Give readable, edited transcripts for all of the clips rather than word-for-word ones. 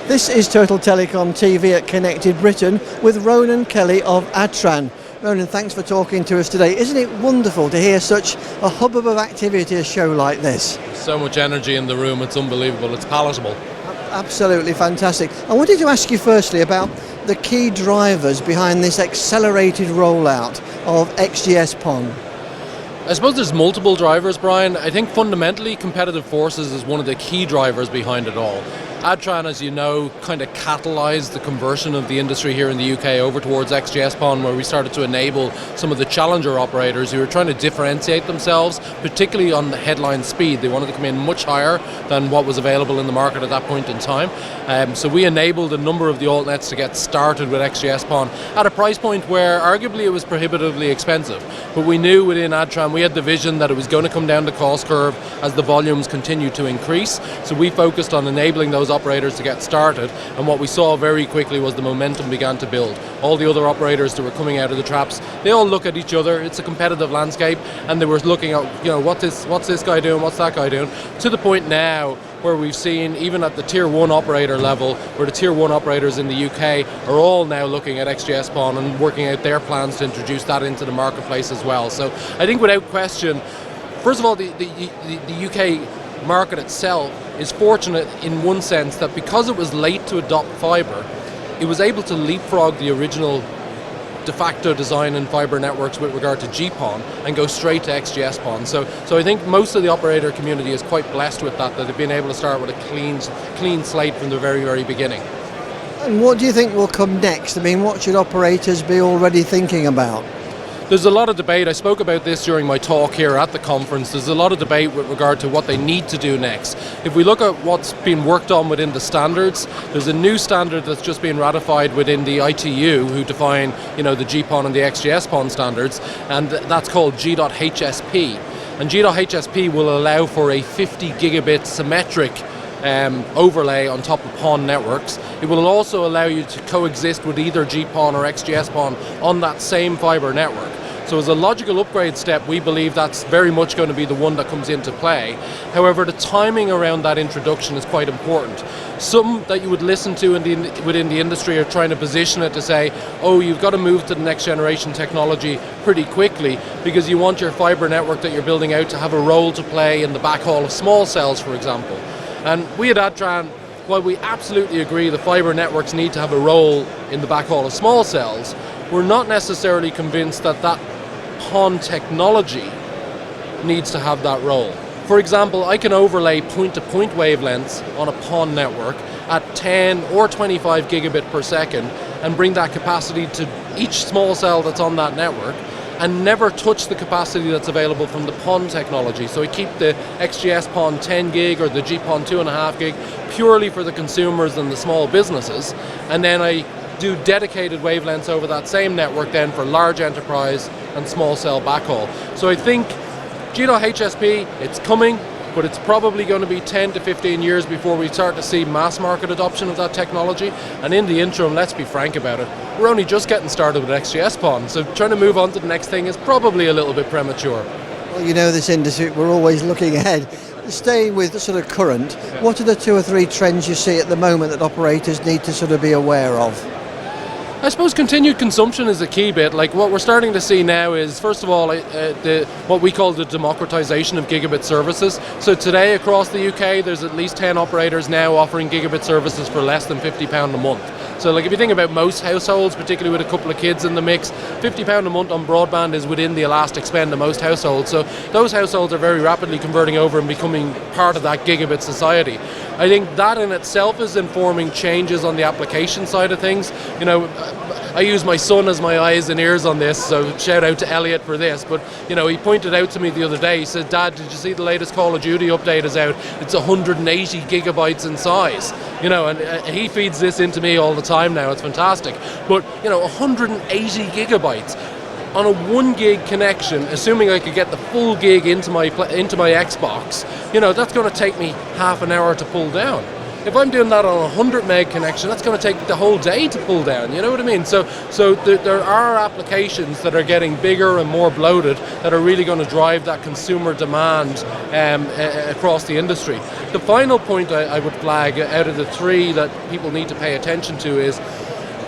This is Total Telecom TV at Connected Britain with Ronan Kelly of Adtran. Ronan, thanks for talking to us today. Isn't it wonderful to hear such a hubbub of activity at a show like this? So much energy in the room, it's unbelievable, it's palatable. Absolutely fantastic. I wanted to ask you firstly about the key drivers behind this accelerated rollout of XGS-PON. I suppose there's multiple drivers, Brian. I think fundamentally competitive forces is one of the key drivers behind it all. Adtran, as you know, kind of catalysed the conversion of the industry here in the UK over towards XGS-PON, where we started to enable some of the challenger operators who were trying to differentiate themselves, particularly on the headline speed. They wanted to come in much higher than what was available in the market at that point in time. So we enabled a number of the altnets to get started with XGS-PON at a price point where arguably it was prohibitively expensive. But we knew within Adtran, we had the vision that it was going to come down the cost curve as the volumes continued to increase. So we focused on enabling those operators to get started, and what we saw very quickly was the momentum began to build. All the other operators that were coming out of the traps, they all look at each other. It's a competitive landscape, and they were looking at, what's this guy doing, what's that guy doing, to the point now where we've seen, even at the tier 1 operator level, where the tier 1 operators in the UK are all now looking at XGS-PON and working out their plans to introduce that into the marketplace as well. So I think without question, first of all, the UK market itself is fortunate in one sense that because it was late to adopt fibre, it was able to leapfrog the original de facto design in fibre networks with regard to GPON and go straight to XGS-PON. So I think most of the operator community is quite blessed with that they've been able to start with a clean slate from the very, very beginning. And what do you think will come next? I mean, what should operators be already thinking about? There's a lot of debate. I spoke about this during my talk here at the conference. There's a lot of debate with regard to what they need to do next. If we look at what's been worked on within the standards, there's a new standard that's just been ratified within the ITU, who define, the GPON and the XGS-PON standards, and that's called G.HSP. And G.HSP will allow for a 50 gigabit symmetric overlay on top of PON networks. It will also allow you to coexist with either GPON or XGS-PON on that same fibre network. So as a logical upgrade step, we believe that's very much going to be the one that comes into play. However, the timing around that introduction is quite important. Some that you would listen to within the industry are trying to position it to say, oh, you've got to move to the next generation technology pretty quickly because you want your fibre network that you're building out to have a role to play in the backhaul of small cells, for example. And we at Adtran, while we absolutely agree the fibre networks need to have a role in the backhaul of small cells, we're not necessarily convinced that PON technology needs to have that role. For example, I can overlay point-to-point wavelengths on a PON network at 10 or 25 gigabit per second and bring that capacity to each small cell that's on that network and never touch the capacity that's available from the PON technology. So I keep the XGS-PON 10 gig or the GPON 2.5 gig purely for the consumers and the small businesses, and then I do dedicated wavelengths over that same network then for large enterprise and small cell backhaul. So I think G.HSP, it's coming, but it's probably going to be 10 to 15 years before we start to see mass market adoption of that technology. And in the interim, let's be frank about it, we're only just getting started with XGS-PON, so trying to move on to the next thing is probably a little bit premature. Well, this industry, we're always looking ahead. Staying with sort of current, what are the 2 or 3 trends you see at the moment that operators need to sort of be aware of? I suppose continued consumption is a key bit. Like what we're starting to see now is, first of all, what we call the democratization of gigabit services. So today across the UK, there's at least 10 operators now offering gigabit services for less than £50 a month. So like if you think about most households, particularly with a couple of kids in the mix, £50 a month on broadband is within the elastic spend of most households. So those households are very rapidly converting over and becoming part of that gigabit society. I think that in itself is informing changes on the application side of things. I use my son as my eyes and ears on this, so shout out to Elliot for this. But he pointed out to me the other day, he said, Dad, did you see the latest Call of Duty update is out? It's 180 gigabytes in size. And he feeds this into me all the time now. It's fantastic. But 180 gigabytes on a 1 gig connection, assuming I could get the full gig into my Xbox, that's going to take me half an hour to pull down. If I'm doing that on a 100 meg connection, that's going to take the whole day to pull down, you know what I mean? So there are applications that are getting bigger and more bloated that are really going to drive that consumer demand across the industry. The final point I would flag out of the three that people need to pay attention to is,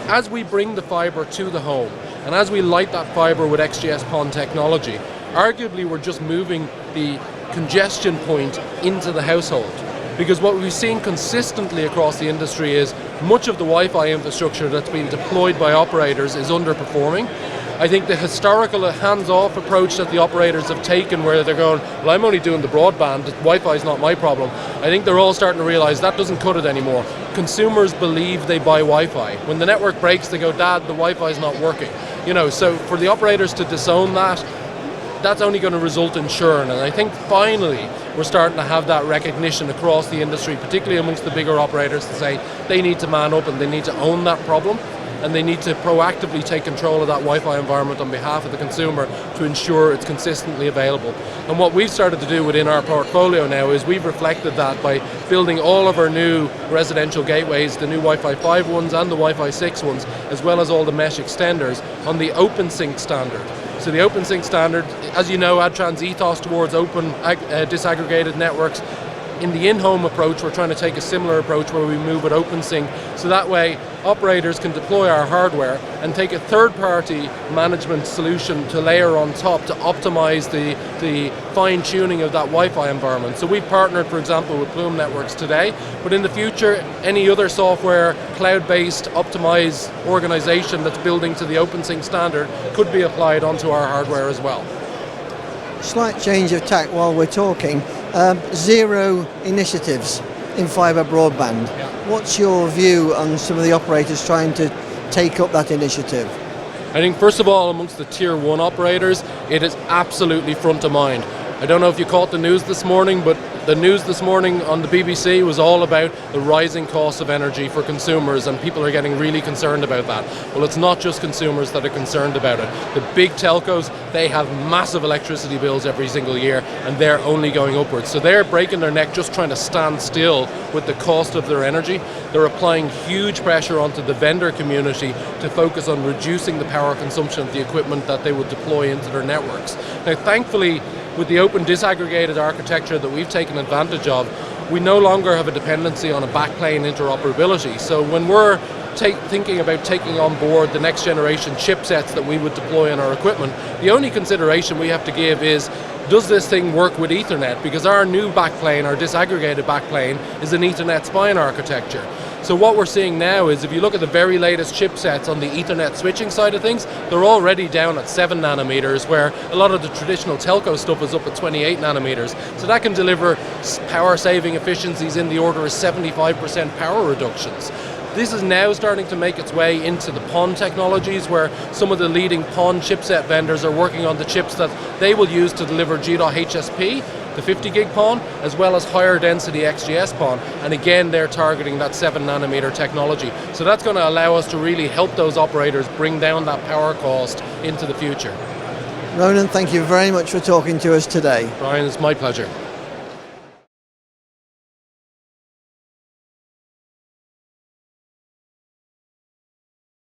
as we bring the fibre to the home, and as we light that fibre with XGS-PON technology, arguably we're just moving the congestion point into the household. Because what we've seen consistently across the industry is much of the Wi-Fi infrastructure that's been deployed by operators is underperforming. I think the historical hands-off approach that the operators have taken, where they're going, well, I'm only doing the broadband, Wi-Fi is not my problem. I think they're all starting to realize that doesn't cut it anymore. Consumers believe they buy Wi-Fi. When the network breaks, they go, Dad, the Wi-Fi is not working. You know, so for the operators to disown that, that's only going to result in churn. And I think finally we're starting to have that recognition across the industry, particularly amongst the bigger operators, to say they need to man up and they need to own that problem, and they need to proactively take control of that Wi-Fi environment on behalf of the consumer to ensure it's consistently available. And what we've started to do within our portfolio now is we've reflected that by building all of our new residential gateways, the new Wi-Fi 5 ones and the Wi-Fi 6 ones, as well as all the mesh extenders on the OpenSync standard. So the OpenSync standard, as you know, Adtran's ethos towards open disaggregated networks. In the in-home approach, we're trying to take a similar approach where we move with OpenSync, so that way operators can deploy our hardware and take a third-party management solution to layer on top to optimize the fine-tuning of that Wi-Fi environment. So we've partnered, for example, with Plume Networks today, but in the future, any other software, cloud-based, optimized organization that's building to the OpenSync standard could be applied onto our hardware as well. Slight change of tack while we're talking. Zero initiatives in fibre broadband. Yeah. What's your view on some of the operators trying to take up that initiative? I think first of all, amongst the tier 1 operators, it is absolutely front of mind. I don't know if you caught the news this morning, but the news this morning on the BBC was all about the rising cost of energy for consumers, and people are getting really concerned about that. Well, it's not just consumers that are concerned about it. The big telcos, they have massive electricity bills every single year, and they're only going upwards. So they're breaking their neck just trying to stand still with the cost of their energy. They're applying huge pressure onto the vendor community to focus on reducing the power consumption of the equipment that they would deploy into their networks. Now, thankfully, with the open disaggregated architecture that we've taken advantage of, we no longer have a dependency on a backplane interoperability. So when we're thinking about taking on board the next generation chipsets that we would deploy in our equipment, the only consideration we have to give is, does this thing work with Ethernet? Because our new backplane, our disaggregated backplane, is an Ethernet spine architecture. So what we're seeing now is, if you look at the very latest chipsets on the Ethernet switching side of things, they're already down at 7 nanometers, where a lot of the traditional telco stuff is up at 28 nanometers. So that can deliver power saving efficiencies in the order of 75% power reductions. This is now starting to make its way into the PON technologies, where some of the leading PON chipset vendors are working on the chips that they will use to deliver G.HSP, the 50 gig PON, as well as higher density XGS-PON, and again they're targeting that 7 nanometer technology. So that's going to allow us to really help those operators bring down that power cost into the future. Ronan, thank you very much for talking to us today. Brian, it's my pleasure.